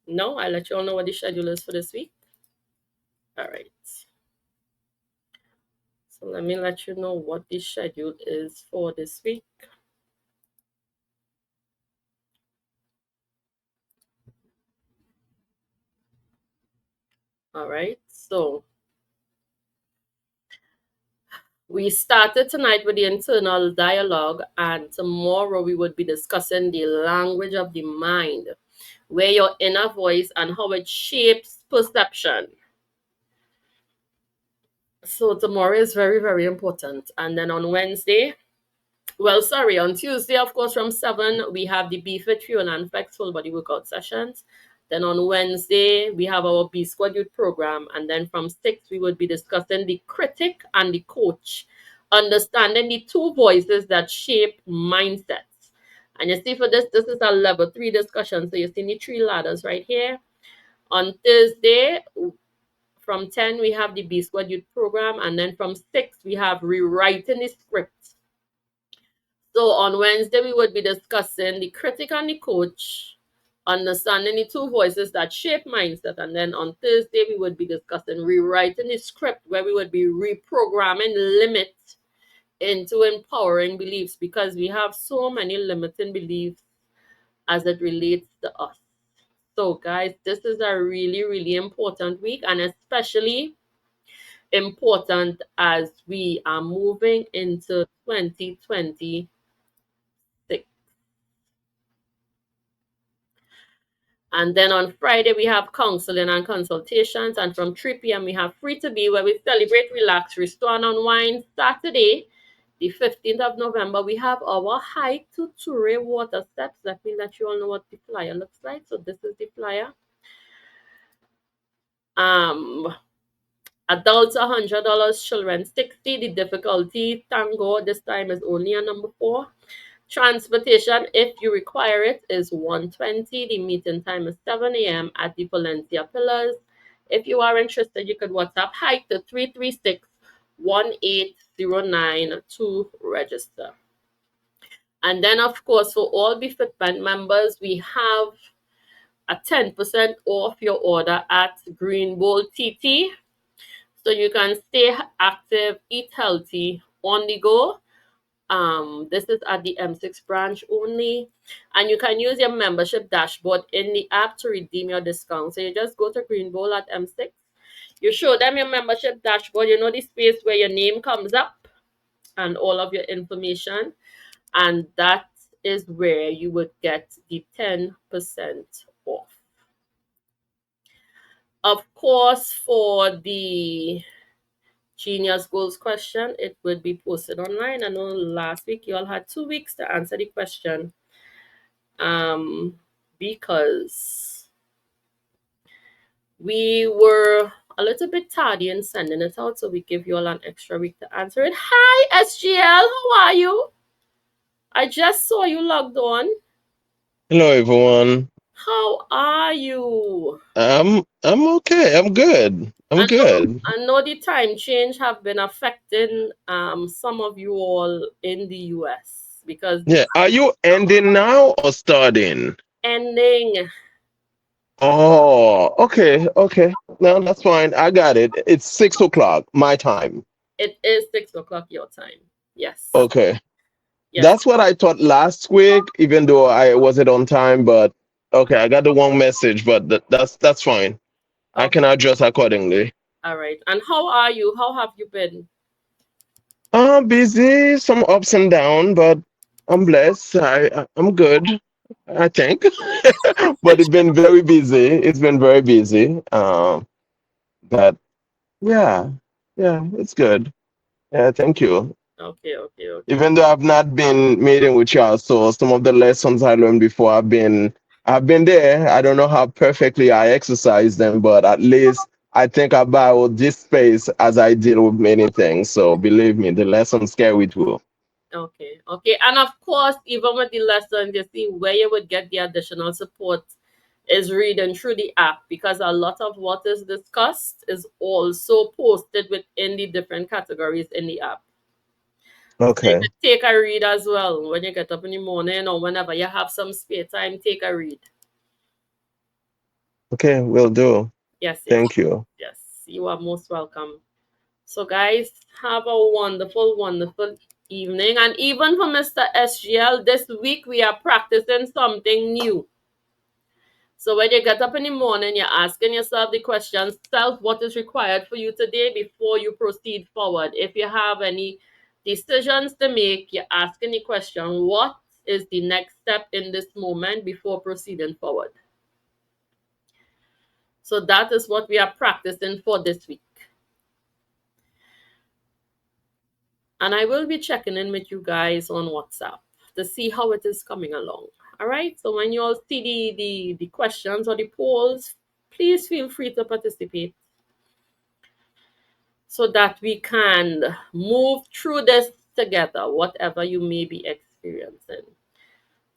No, I'll let you all know what the schedule is for this week. All right. So let me let you know what the schedule is for this week. All right. So we started tonight with the internal dialogue, and tomorrow we would be discussing the language of the mind, where your inner voice and how it shapes perception. So tomorrow is very, very important. And then on Wednesday, on Tuesday, of course, from 7, we have the Beef with Fiona and Flex full body workout sessions. Then on Wednesday, we have our B Squad Youth program. And then from 6, we would be discussing the critic and the coach, understanding the two voices that shape mindsets. And you see, for this is a level 3 discussion. So you see the 3 ladders right here. On Thursday, from 10, we have the B Squad Youth program. And then from 6, we have rewriting the script. So on Wednesday, we would be discussing the critic and the coach, understanding the two voices that shape mindset. And then on Thursday, we would be discussing rewriting the script, where we would be reprogramming limits into empowering beliefs, because we have so many limiting beliefs as it relates to us. So guys, this is a really, really important week, and especially important as we are moving into 2026. And then on Friday, we have counseling and consultations. And from 3 p.m., we have Free to Be, where we celebrate, relax, restore, and unwind. Saturday, the 15th of November, we have our Hike to Ture water steps. Let me let you all know what the flyer looks like. So this is the flyer. Adults $100, children $60. The difficulty, thank God, this time is only a number 4. Transportation, if you require it, is $120. The meeting time is 7 a.m. at the Valencia Pillars. If you are interested, you could WhatsApp Hike to 336-1809 to register. And then, of course, for all BeFit Band members, we have a 10% off your order at Green Bowl TT. So you can stay active, eat healthy on the go. This is at the M6 branch only, and you can use your membership dashboard in the app to redeem your discount. So you just go to Green Bowl at M6, you show them your membership dashboard, you know, the space where your name comes up and all of your information, and that is where you would get the 10% off. Of course, for the Genius Goals question, it would be posted online. I know last week you all had 2 weeks to answer the question, because we were a little bit tardy in sending it out, so we give you all an extra week to answer it. Hi SGL, how are you? I just saw you logged on. Hello, everyone. How are you? I'm okay. I'm good. I'm good. I know the time change have been affecting some of you all in the US because Yeah. Are you ending now or starting? ending. Oh, okay. Okay. No, that's fine. I got it. It's 6 o'clock my time. It is 6 o'clock your time. Yes. Okay. Yes. That's what I thought last week, even though I wasn't on time, but okay, I got the wrong message, but that's fine. I can Okay. adjust accordingly. All right. And how are you? How have you been? Busy, some ups and downs, but I'm blessed. I'm good, I think. But it's been very busy. It's been very busy. But yeah, yeah, it's good. Yeah, thank you. Okay. Even though I've not been meeting with y'all, so some of the lessons I learned before I've been there. I don't know how perfectly I exercise them, but at least I think about this space as I deal with many things. So believe me, the lessons carry through. Okay. And of course, even with the lessons, you see where you would get the additional support is reading through the app, because a lot of what is discussed is also posted within the different categories in the app. So you Okay. can take a read as well when you get up in the morning or whenever you have some spare time, take a read. Okay, will do. Yes. Thank you. Yes. You are most welcome. So guys, have a wonderful, wonderful evening. And even for Mr. SGL, this week we are practicing something new. So when you get up in the morning, you're asking yourself the question, self, what is required for you today before you proceed forward? If you have any decisions to make, you're asking the question, what is the next step in this moment before proceeding forward? So that is what we are practicing for this week. And I will be checking in with you guys on WhatsApp to see how it is coming along. All right. So when you all see the questions or the polls, please feel free to participate so that we can move through this together, whatever you may be experiencing.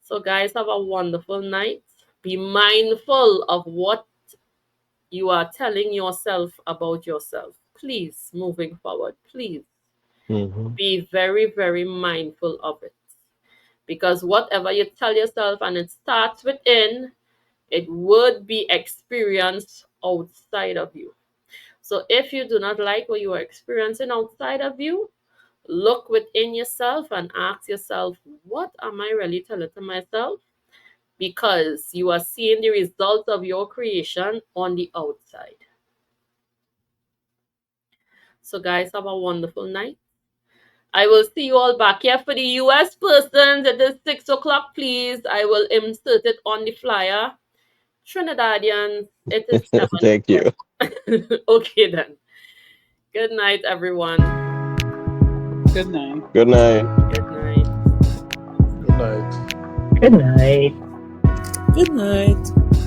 So guys, have a wonderful night. Be mindful of what you are telling yourself about yourself. Please, moving forward, please Mhm. be very, very mindful of it. Because whatever you tell yourself and it starts within, it would be experienced outside of you. So if you do not like what you are experiencing outside of you, look within yourself and ask yourself, what am I really telling to myself? because you are seeing the results of your creation on the outside. So guys, have a wonderful night. I will see you all back here. For the US persons, it is 6 o'clock, please. I will insert it on the flyer. Trinidadians, it is 7 Thank you. Okay then. Good night, everyone. Good night. Good night. Good night. Good night. Good night. Good night.